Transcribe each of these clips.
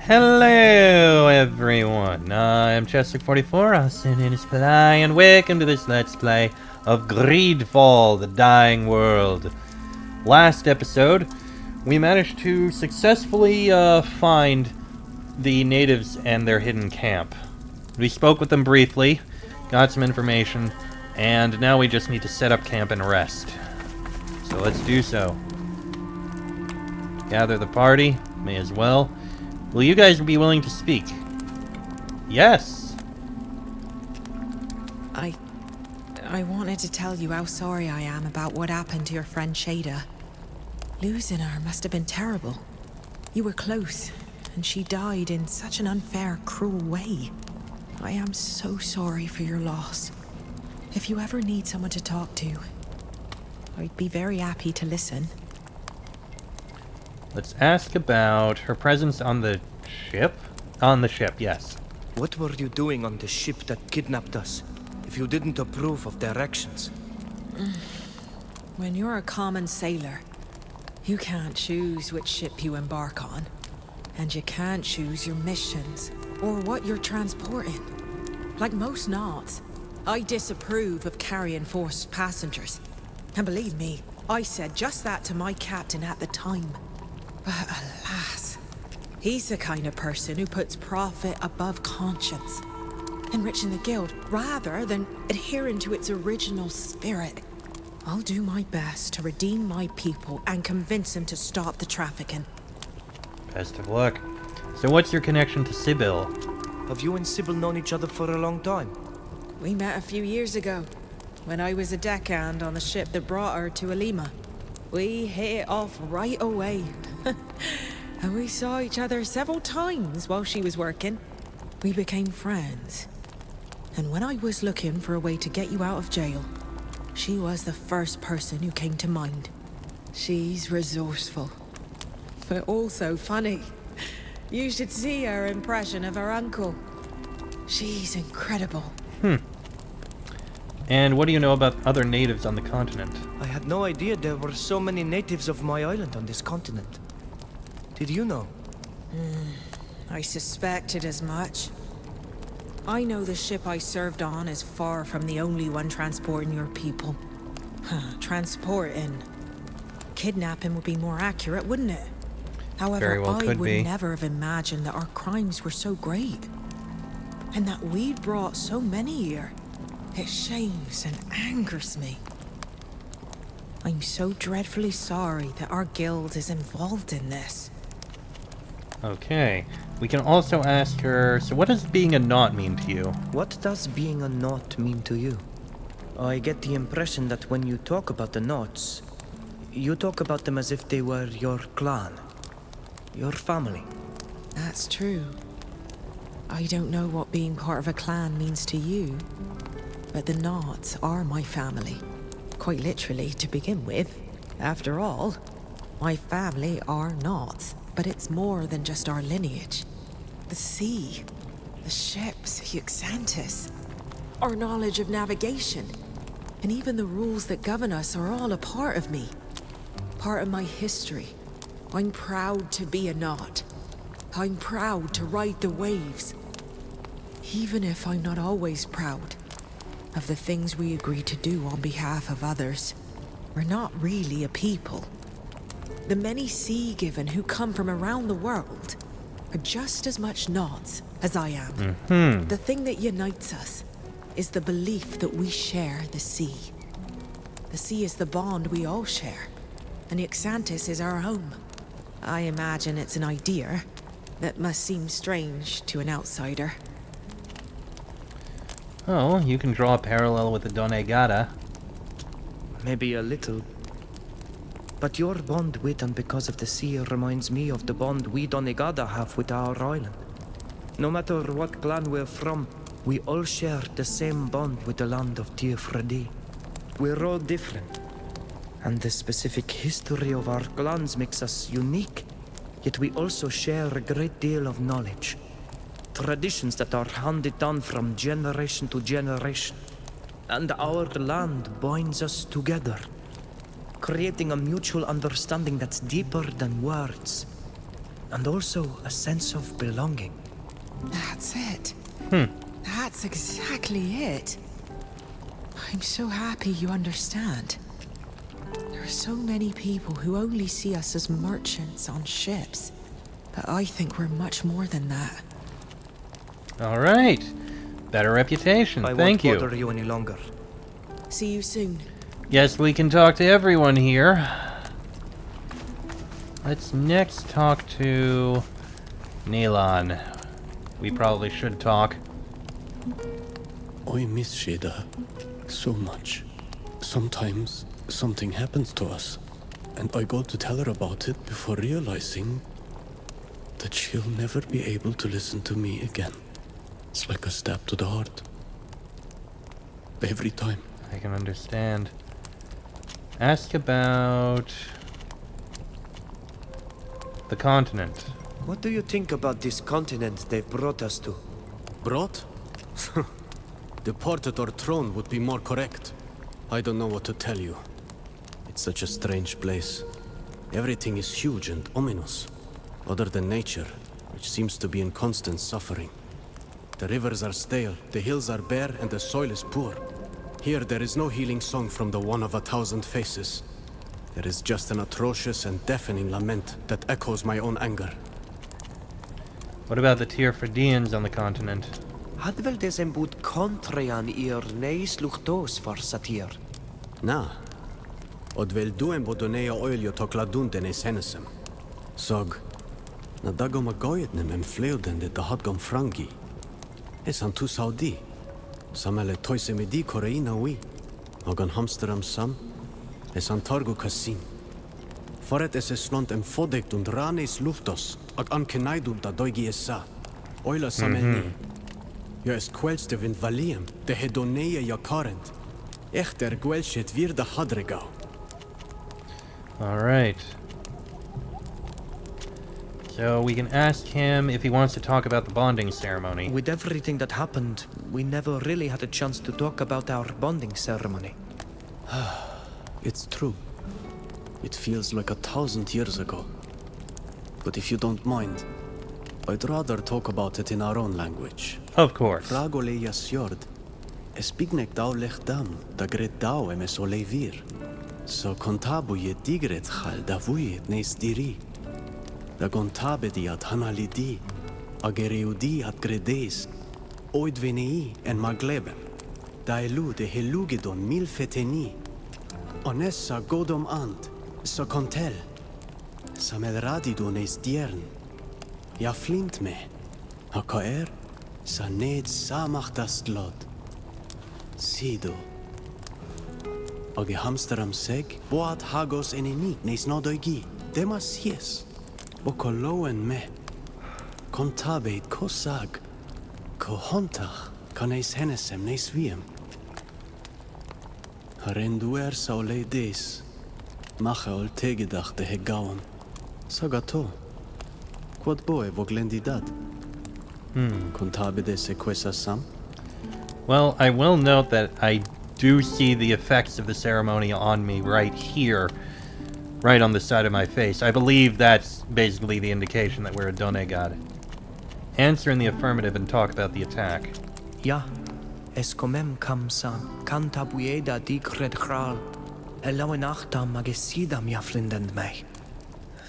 Hello everyone, I'm Chester44, also known as Fly, and welcome to this Let's Play of Greedfall, the Dying World. Last episode, we managed to successfully find the natives and their hidden camp. We spoke with them briefly, got some information, and now we just need to set up camp and rest. So let's do so. Gather the party, may as well. Will you guys be willing to speak? Yes. I wanted to tell you how sorry I am about what happened to your friend Shada. Losing her must have been terrible. You were close, and she died in such an unfair, cruel way. I am so sorry for your loss. If you ever need someone to talk to, I'd be very happy to listen. Let's ask about her presence on the ship? On the ship, yes. What were you doing on the ship that kidnapped us, if you didn't approve of their actions? When you're a common sailor, you can't choose which ship you embark on. And you can't choose your missions, or what you're transporting. Like most knots, I disapprove of carrying forced passengers. And believe me, I said just that to my captain at the time. But alas, he's the kind of person who puts profit above conscience, enriching the guild rather than adhering to its original spirit. I'll do my best to redeem my people and convince him to stop the trafficking. Best of luck. So what's your connection to Sybil? Have you and Sybil known each other for a long time? We met a few years ago, when I was a deckhand on the ship that brought her to Alima. We hit it off right away. And we saw each other several times while she was working. We became friends. And when I was looking for a way to get you out of jail, she was the first person who came to mind. She's resourceful, but also funny. You should see her impression of her uncle. She's incredible. And what do you know about other natives on the continent? I had no idea there were so many natives of my island on this continent. Did you know? I suspected as much. I know the ship I served on is far from the only one transporting your people. Transporting. Kidnapping would be more accurate, wouldn't it? However, Very well I could would be. never have imagined that our crimes were so great. And that we'd brought so many here. It shames and angers me. I'm so dreadfully sorry that our guild is involved in this. Okay. We can also ask her, so what does being a knot mean to you? What does being a knot mean to you? I get the impression that when you talk about the knots, you talk about them as if they were your clan, your family. That's true. I don't know what being part of a clan means to you, but the Knots are my family. Quite literally, to begin with. After all, my family are Knots, but it's more than just our lineage. The sea, the ships, Huxantis, our knowledge of navigation, and even the rules that govern us are all a part of me. Part of my history. I'm proud to be a Knot. I'm proud to ride the waves. Even if I'm not always proud of the things we agree to do on behalf of others. We're not really a people. The many sea-given who come from around the world are just as much Knots as I am. The thing that unites us is the belief that we share the sea. The sea is the bond we all share, and Huxantis is our home. I imagine it's an idea that must seem strange to an outsider. Oh, you can draw a parallel with the Donegada. Maybe a little. But your bond with and because of the sea reminds me of the bond we Donegada have with our island. No matter what clan we're from, we all share the same bond with the land of Tiefredi. We're all different. And the specific history of our clans makes us unique. Yet we also share a great deal of knowledge. Traditions that are handed down from generation to generation. And our land binds us together, creating a mutual understanding that's deeper than words. and also a sense of belonging. That's it. Hmm. That's exactly it. I'm so happy you understand. There are so many people who only see us as merchants on ships, but I think we're much more than that. All right. Better reputation. I Thank won't you. bother you any longer. See you soon. Yes, we can talk to everyone here. Let's next talk to Nelan. We probably should talk. I miss Sheda so much. Sometimes something happens to us, and I go to tell her about it before realizing that she'll never be able to listen to me again. It's like a stab to the heart. Every time. I can understand. Ask about the continent. What do you think about this continent they've brought us to? Brought? Deported or thrown would be more correct. I don't know what to tell you. It's such a strange place. Everything is huge and ominous, other than nature, which seems to be in constant suffering. The rivers are stale, the hills are bare, and the soil is poor. Here there is no healing song from the one of 1,000 faces. There is just an atrocious and deafening lament that echoes my own anger. What about the Tierfredians on the continent? Had vel des embut contraian ir neis luchtos for satir? Na, od vel duem bodonea oilio tokladunten es hennesem. Sog, na dagom agoyetnem em fleudende da hadgom frangi. Es an tu saudi. Samele toise me di koreina ui. Ogan hamsteram sam. Es an targo kasim. Foret es slont em fodekt und ranes luftos. Ag an kenaidum da doigi essa. Oila samel ni. Ja es kwelste vind valiem. De hedonea ja karent. Echter gwelshet vir da hadregau. Alright. So we can ask him if he wants to talk about the bonding ceremony. With everything that happened, we never really had a chance to talk about our bonding ceremony. It's true. It feels like 1,000 years ago. But if you don't mind, I'd rather talk about it in our own language. Of course. Fragole jasjord. Es bignek dau lech dam, da gret dau em es olevir. So kontabu je digret chal da vujet nes diri. Da gontabe di at hanalidi, agereudi at gredes, oid venei en magleben. Da elu de helugedon mil feteni. Onessa godom ant, so kontel. Samel radido nes diern. Ja flint me. Hakaer, sa ned samach das glod. Sido. Age hamsteram seg, boat hagos enenik nes nodoigi. Demas hies. Okoloen me. Kontabeit kosag. Ko hontach kan eis hennesem nes wiem. Harenduer sa ole des. Mache ol tegedachte hegaon. Sagato. Quod boe voglendidad. Kontabe de sequesa sam. Well, I will note that I do see the effects of the ceremony on me right here, right on the side of my face. I believe that's basically the indication that we're a Done god. Answer in the affirmative and talk about the attack. Ja, es comem kam sam, cantabueda digred chral, elawen achtam magesidam jaflindend mei.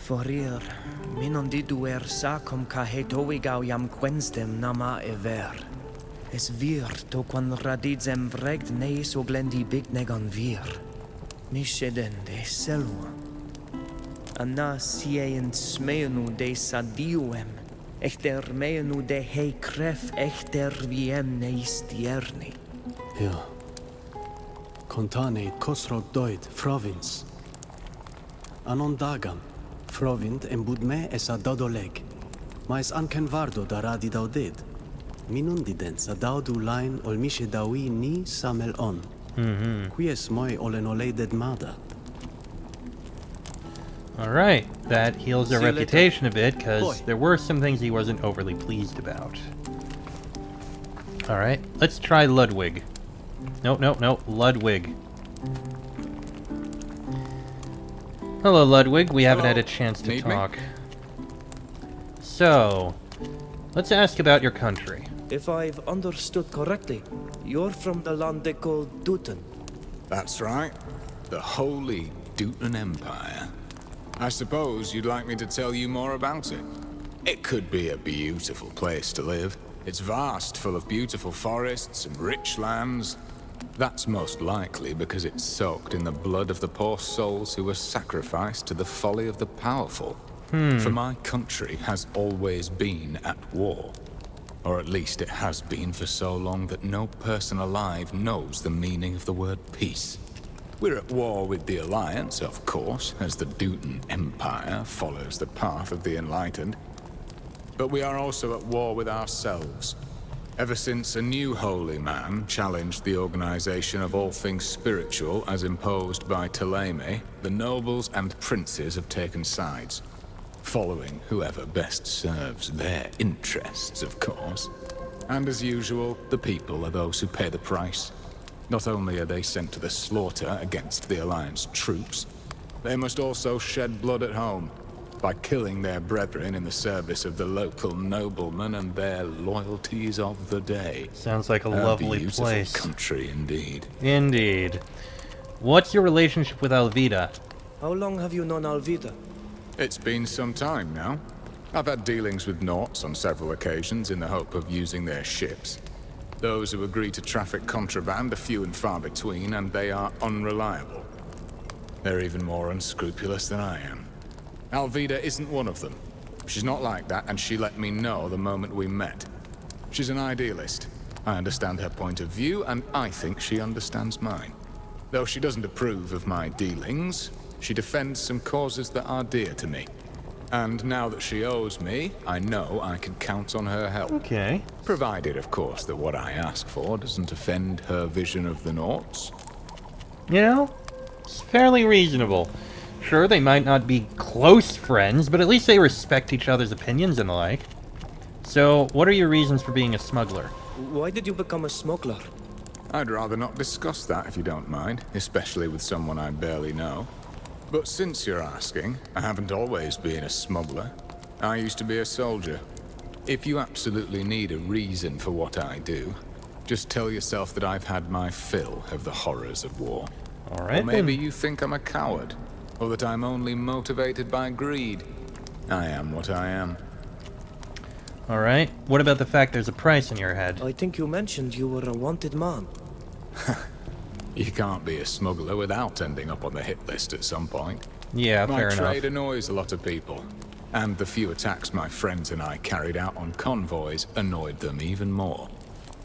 Forir, minon diduer sacum ca hetoigau jam quenstem nama ever. Es vir to quan radidzem vregt neis oglendi bignegon vir. Misedende selua. Anna siein smeenu de sadiuem, echter meenu de hei kref echter wiem neis dierni. Ja. Kontane kosrog doid, frovins. Anon dagam, frovind embud me es a dodoleg. Ma es anken vardo da radi dauded. Minundidens a daudu lain ol mishe dawi ni samel on. Qui es moi olen oleded mada. Alright, that heals our See you reputation a bit, because Boy. there were some things he wasn't overly pleased about. Alright, let's try Ludwig. No, Ludwig. Hello, Ludwig. We haven't had a chance to Need me? talk. So, let's ask about your country. If I've understood correctly, you're from the land they call Dutton. That's right. The Holy Dutton Empire. I suppose you'd like me to tell you more about it. It could be a beautiful place to live. It's vast, full of beautiful forests and rich lands. That's most likely because it's soaked in the blood of the poor souls who were sacrificed to the folly of the powerful. For my country has always been at war. Or at least it has been for so long that no person alive knows the meaning of the word peace. We're at war with the Alliance, of course, as the Dutton Empire follows the path of the Enlightened. But we are also at war with ourselves. Ever since a new holy man challenged the organization of all things spiritual as imposed by Ptolemy, the nobles and princes have taken sides, following whoever best serves their interests, of course. And as usual, the people are those who pay the price. Not only are they sent to the slaughter against the Alliance troops, they must also shed blood at home by killing their brethren in the service of the local noblemen and their loyalties of the day. Sounds like a lovely beautiful place. Country indeed. Indeed. What's your relationship with Alvida? How long have you known Alvida? It's been some time now. I've had dealings with Nauts on several occasions in the hope of using their ships. Those who agree to traffic contraband are few and far between, and they are unreliable. They're even more unscrupulous than I am. Alvida isn't one of them. She's not like that, and she let me know the moment we met. She's an idealist. I understand her point of view, and I think she understands mine. Though she doesn't approve of my dealings, she defends some causes that are dear to me. And now that she owes me, I know I can count on her help. Okay. Provided, of course, that what I ask for doesn't offend her vision of the Nauts. You know, it's fairly reasonable. Sure, they might not be close friends, but at least they respect each other's opinions and the like. So, what are your reasons for being a smuggler? Why did you become a smuggler? I'd rather not discuss that if you don't mind, especially with someone I barely know. But since you're asking, I haven't always been a smuggler. I used to be a soldier. If you absolutely need a reason for what I do, just tell yourself that I've had my fill of the horrors of war. Alright, Or maybe then. you think I'm a coward, or that I'm only motivated by greed. I am what I am. Alright, what about the fact there's a price in your head? I think you mentioned you were a wanted man. You can't be a smuggler without ending up on the hit list at some point. Yeah, My fair trade enough. annoys a lot of people, and the few attacks my friends and I carried out on convoys annoyed them even more.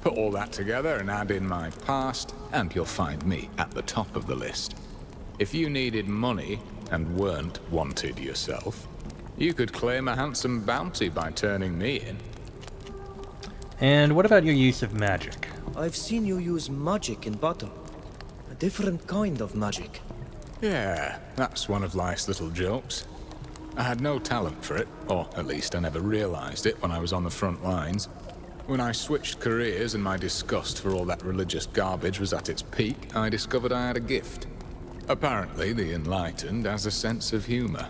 Put all that together and add in my past, and you'll find me at the top of the list. If you needed money and weren't wanted yourself, you could claim a handsome bounty by turning me in. And what about your use of magic? I've seen you use magic in battle. A different kind of magic. Yeah, that's one of life's little jokes. I had no talent for it, or at least I never realized it when I was on the front lines. When I switched careers and my disgust for all that religious garbage was at its peak, I discovered I had a gift. Apparently, the Enlightened has a sense of humor.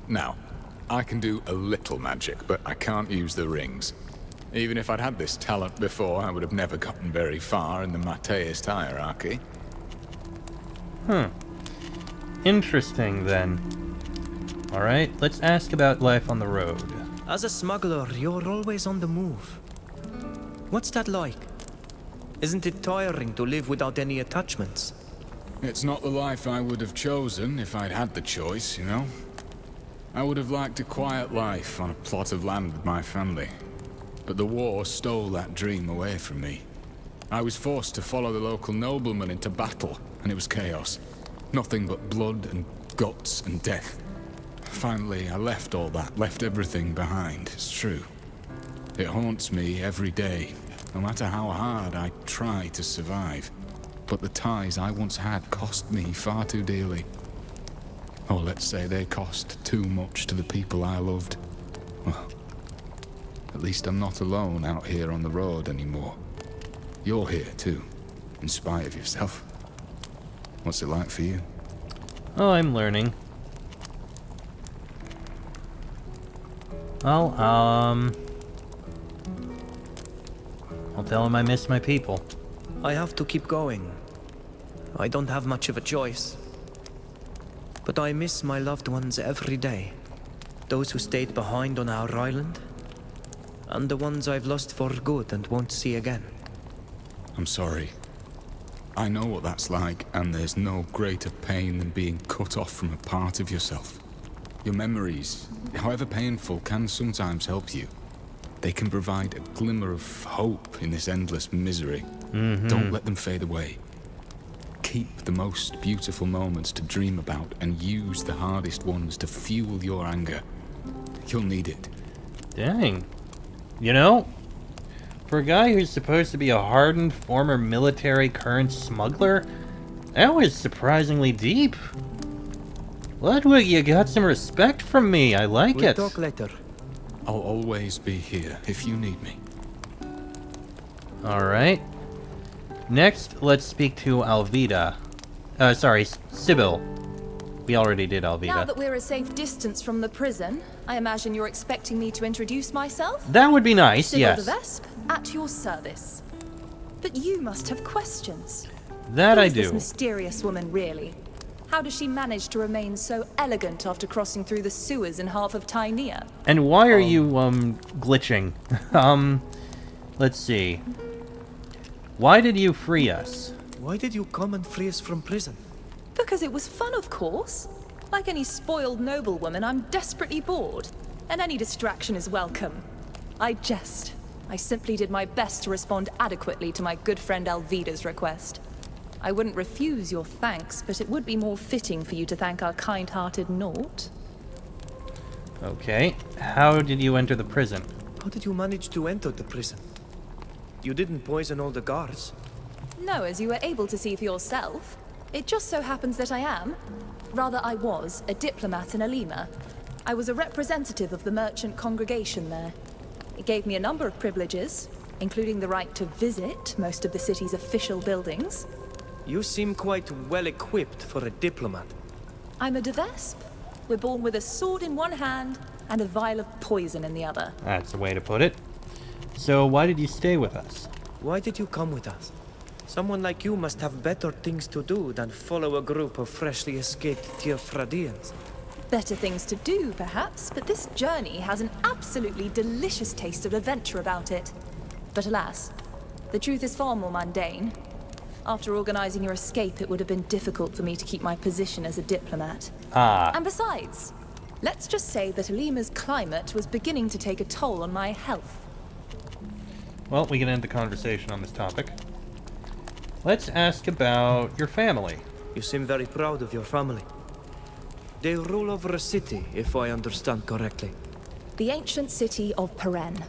Now, I can do a little magic, but I can't use the rings. Even if I'd had this talent before, I would have never gotten very far in the Mateist hierarchy. Interesting, then. Alright, let's ask about life on the road. As a smuggler, you're always on the move. What's that like? Isn't it tiring to live without any attachments? It's not the life I would have chosen if I'd had the choice, you know? I would have liked a quiet life on a plot of land with my family. But the war stole that dream away from me. I was forced to follow the local noblemen into battle, and it was chaos. Nothing but blood and guts and death. Finally, I left all that, left everything behind, it's true. It haunts me every day, no matter how hard I try to survive. But the ties I once had cost me far too dearly. Or let's say they cost too much to the people I loved. Well, at least I'm not alone out here on the road anymore. You're here too, in spite of yourself. What's it like for you? Oh, I'm learning. Well, I'll tell him I miss my people. I have to keep going. I don't have much of a choice. But I miss my loved ones every day. Those who stayed behind on our island, and the ones I've lost for good and won't see again. I'm sorry. I know what that's like, and there's no greater pain than being cut off from a part of yourself. Your memories, however painful, can sometimes help you. They can provide a glimmer of hope in this endless misery. Don't let them fade away. Keep the most beautiful moments to dream about, and use the hardest ones to fuel your anger. You'll need it. Dang. You know, for a guy who's supposed to be a hardened former military current smuggler, that was surprisingly deep. Ludwig, you got some respect from me. I like We'll it. talk later. I'll always be here if you need me. Alright. Next, let's speak to Alvida. Sybil. We already did Alvida. Now that we're a safe distance from the prison, I imagine you're expecting me to introduce myself? That would be nice, Sybil yes. the Vesp, at your service. But you must have questions. That Who I is this do. mysterious woman, really? How does she manage to remain so elegant after crossing through the sewers in half of Tynea? And why are you, glitching? Let's see. Why did you free us? Why did you come and free us from prison? Because it was fun, of course. Like any spoiled noblewoman, I'm desperately bored, and any distraction is welcome. I jest. I simply did my best to respond adequately to my good friend Alvida's request. I wouldn't refuse your thanks, but it would be more fitting for you to thank our kind-hearted Nort. Okay. How did you enter the prison? How did you manage to enter the prison? You didn't poison all the guards. No, as you were able to see for yourself. It just so happens that I am, rather I was, a diplomat in Alima. I was a representative of the merchant congregation there. It gave me a number of privileges, including the right to visit most of the city's official buildings. You seem quite well equipped for a diplomat. I'm a Devesp. We're born with a sword in one hand and a vial of poison in the other. That's a way to put it. So why did you stay with us? Why did you come with us? Someone like you must have better things to do than follow a group of freshly escaped Tierfradians. Better things to do, perhaps, but this journey has an absolutely delicious taste of adventure about it. But alas, the truth is far more mundane. After organizing your escape, it would have been difficult for me to keep my position as a diplomat. And besides, let's just say that Alima's climate was beginning to take a toll on my health. Well, we can end the conversation on this topic. Let's ask about your family. You seem very proud of your family. They rule over a city, if I understand correctly. The ancient city of Peren.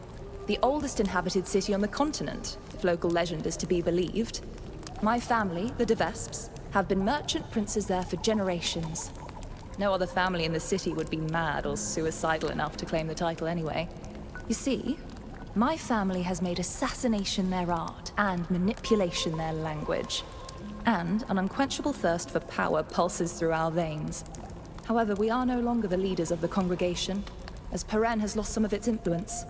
The oldest inhabited city on the continent, if local legend is to be believed. My family, the Devesps, have been merchant princes there for generations. No other family in the city would be mad or suicidal enough to claim the title anyway. You see, my family has made assassination their art and manipulation their language. And an unquenchable thirst for power pulses through our veins. However, we are no longer the leaders of the congregation, as Peren has lost some of its influence.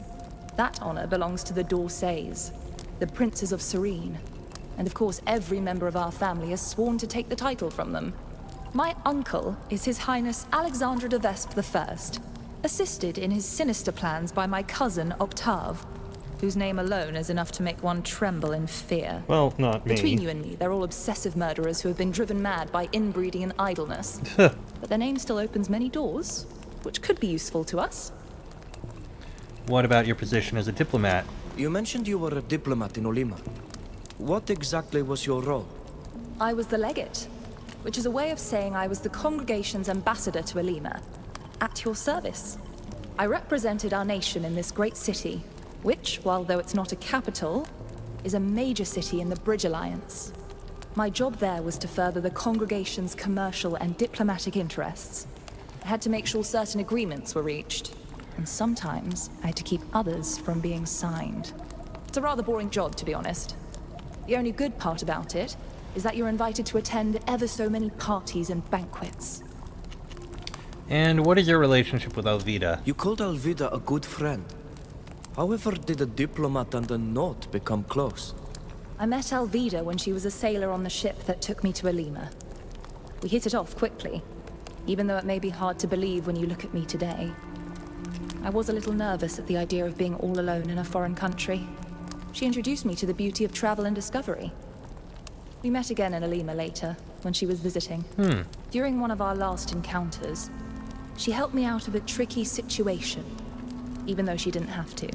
That honor belongs to the Dorsays, the princes of Serene. And of course, every member of our family has sworn to take the title from them. My uncle is His Highness Alexandre de Vespe I, assisted in his sinister plans by my cousin Octave, whose name alone is enough to make one tremble in fear. Well, not me. Between you and me, they're all obsessive murderers who have been driven mad by inbreeding and idleness. But their name still opens many doors, which could be useful to us. What about your position as a diplomat? You mentioned you were a diplomat in Olima. What exactly was your role? I was the legate, which is a way of saying I was the congregation's ambassador to Alima, at your service. I represented our nation in this great city, which, while though it's not a capital, is a major city in the Bridge Alliance. My job there was to further the congregation's commercial and diplomatic interests. I had to make sure certain agreements were reached, and sometimes I had to keep others from being signed. It's a rather boring job, to be honest. The only good part about it is that you're invited to attend ever so many parties and banquets. And what is your relationship with Alvida? You called Alvida a good friend. However, did a diplomat and a knot become close? I met Alvida when she was a sailor on the ship that took me to Elima. We hit it off quickly, even though it may be hard to believe when you look at me today. I was a little nervous at the idea of being all alone in a foreign country. She introduced me to the beauty of travel and discovery. We met again in Elima later, when she was visiting. During one of our last encounters, she helped me out of a tricky situation, even though she didn't have to.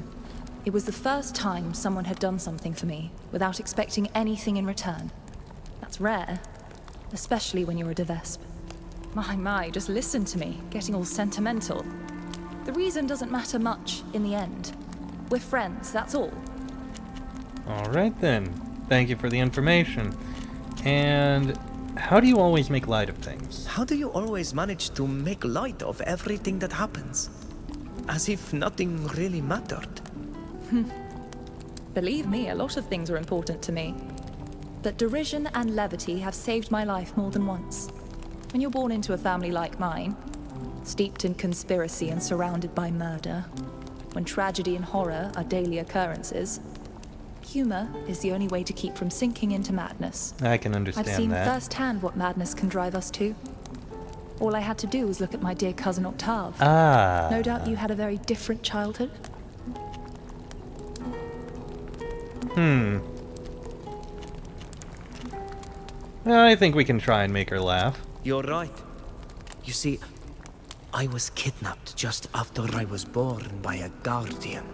It was the first time someone had done something for me without expecting anything in return. That's rare, especially when you're a Devesp. My, just listen to me, getting all sentimental. The reason doesn't matter much in the end. We're friends, that's all. Alright then. Thank you for the information. And how do you always make light of things? How do you always manage to make light of everything that happens? As if nothing really mattered. Believe me, a lot of things are important to me. But derision and levity have saved my life more than once. When you're born into a family like mine, steeped in conspiracy and surrounded by murder, when tragedy and horror are daily occurrences, humor is the only way to keep from sinking into madness. I can understand I've seen that. firsthand what madness can drive us to. All I had to do was look at my dear cousin Octave. Ah. No doubt you had a very different childhood. I think we can try and make her laugh. You're right. You see, I was kidnapped just after I was born by a guardian.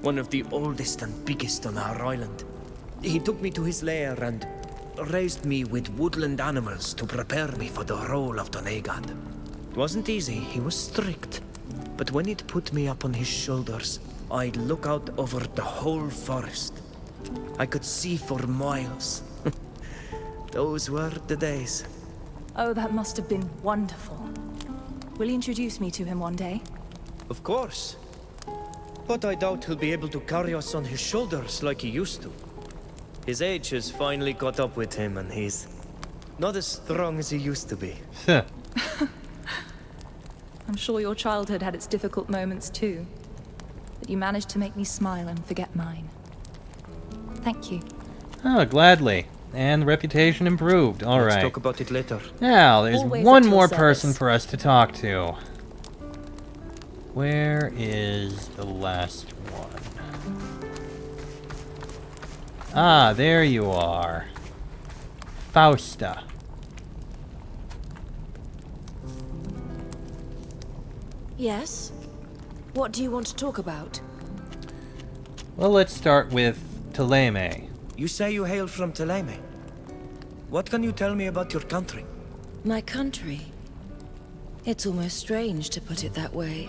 One of the oldest and biggest on our island. He took me to his lair and raised me with woodland animals to prepare me for the role of Donegad. It wasn't easy, he was strict. But when he'd put me up on his shoulders, I'd look out over the whole forest. I could see for miles. Those were the days. Oh, that must have been wonderful. Will you introduce me to him one day? Of course. But I doubt he'll be able to carry us on his shoulders like he used to. His age has finally caught up with him and he's not as strong as he used to be. I'm sure your childhood had its difficult moments too. But you managed to make me smile and forget mine. Thank you. Oh, gladly. And the reputation improved. All Let's right. talk about it later. Now, there's Always one at your more service. person for us to talk to. Where is the last one? Ah, there you are. Fausta. Yes? What do you want to talk about? Well, let's start with Teleme. You say you hail from Teleme. What can you tell me about your country? My country. It's almost strange to put it that way,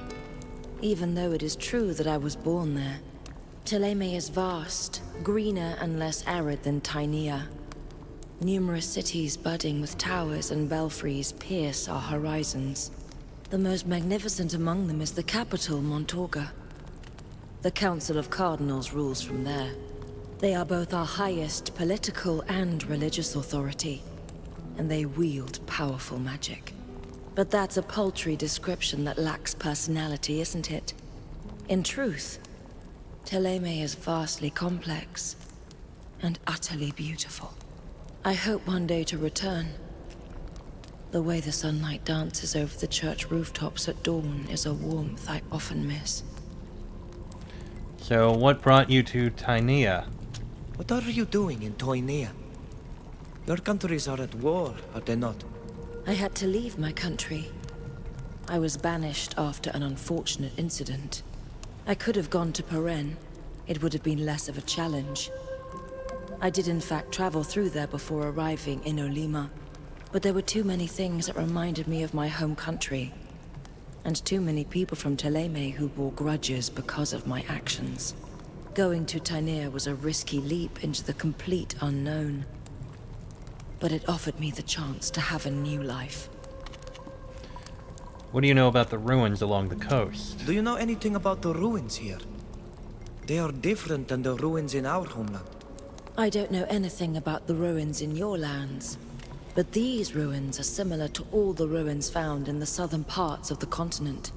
even though it is true that I was born there. Teleme is vast, greener and less arid than Tainea. Numerous cities budding with towers and belfries pierce our horizons. The most magnificent among them is the capital, Montorga. The Council of Cardinals rules from there. They are both our highest political and religious authority, and they wield powerful magic. But that's a paltry description that lacks personality, isn't it? In truth, Teleme is vastly complex and utterly beautiful. I hope one day to return. The way the sunlight dances over the church rooftops at dawn is a warmth I often miss. So, what brought you to Tainea? What are you doing in Toinea? Your countries are at war, are they not? I had to leave my country. I was banished after an unfortunate incident. I could have gone to Peren. It would have been less of a challenge. I did in fact travel through there before arriving in Olima, but there were too many things that reminded me of my home country, and too many people from Teleme who bore grudges because of my actions. Going to Tainea was a risky leap into the complete unknown, but it offered me the chance to have a new life. What do you know about the ruins along the coast? Do you know anything about the ruins here? They are different than the ruins in our homeland. I don't know anything about the ruins in your lands, But these ruins are similar to all the ruins found in the southern parts of the continent.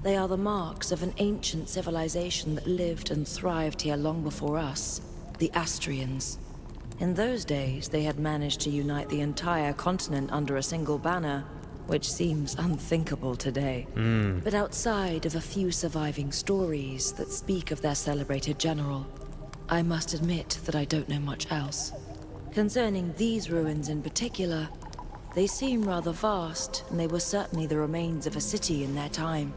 They are the marks of an ancient civilization that lived and thrived here long before us, the Astrians. In those days, they had managed to unite the entire continent under a single banner, which seems unthinkable today. But outside of a few surviving stories that speak of their celebrated general, I must admit that I don't know much else. Concerning these ruins in particular, they seem rather vast, and they were certainly the remains of a city in their time.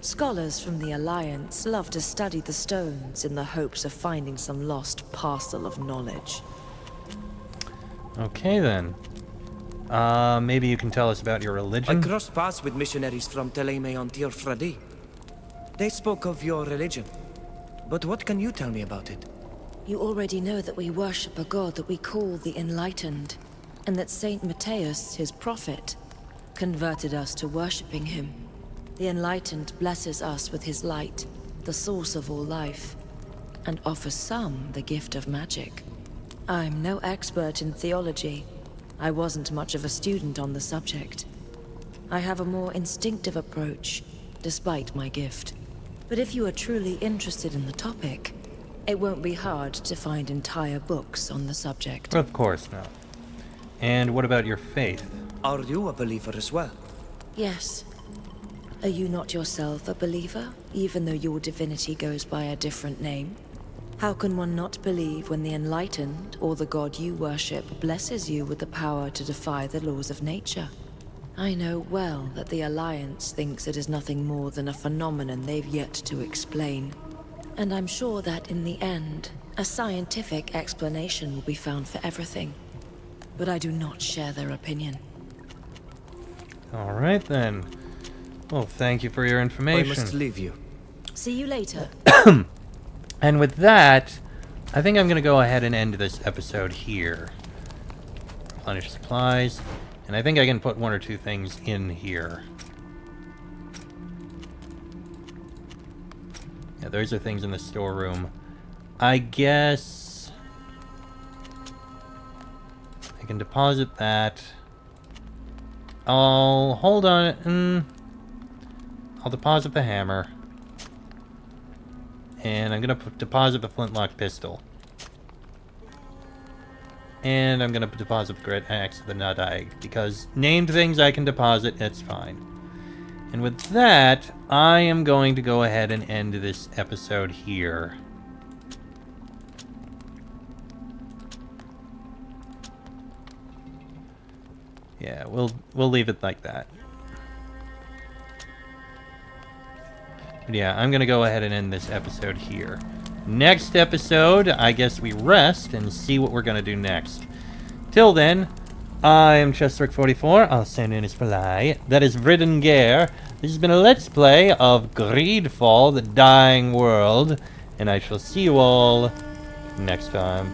Scholars from the Alliance love to study the stones in the hopes of finding some lost parcel of knowledge. Okay, then. Maybe you can tell us about your I religion? crossed paths with missionaries from Teleme on Tir Fradi. They spoke of your religion. But what can you tell me about it? You already know that we worship a god that we call the Enlightened, and that Saint Matthias, his prophet, converted us to worshipping him. The Enlightened blesses us with his light, the source of all life, and offers some the gift of magic. I'm no expert in theology. I wasn't much of a student on the subject. I have a more instinctive approach, despite my gift. But if you are truly interested in the topic, it won't be hard to find entire books on the subject. Of course not. And what about your faith? Are you a believer as well? Yes. Are you not yourself a believer, even though your divinity goes by a different name? How can one not believe when the Enlightened, or the god you worship, blesses you with the power to defy the laws of nature? I know well that the Alliance thinks it is nothing more than a phenomenon they've yet to explain. And I'm sure that in the end, a scientific explanation will be found for everything. But I do not share their opinion. Alright, then. Well, thank you for your I information. must leave you. See you later. And with that, I think I'm going to go ahead and end this episode here. Replenish supplies. And I think I can put one or two things in here. Yeah, those are things in the storeroom. I guess I can deposit that. I'll hold on it. I'll deposit the hammer. And I'm going to deposit the flintlock pistol. And I'm going to deposit the great axe of the nut egg. Because named things I can deposit, it's fine. And with that, I am going to go ahead and end this episode here. Yeah, we'll leave it like that. But yeah, I'm going to go ahead and end this episode here. Next episode, I guess we rest and see what we're going to do next. Till then, I am Chestrick44. I'll send in his fly. That is Vridengare. This has been a Let's Play of Greedfall, the Dying World. And I shall see you all next time.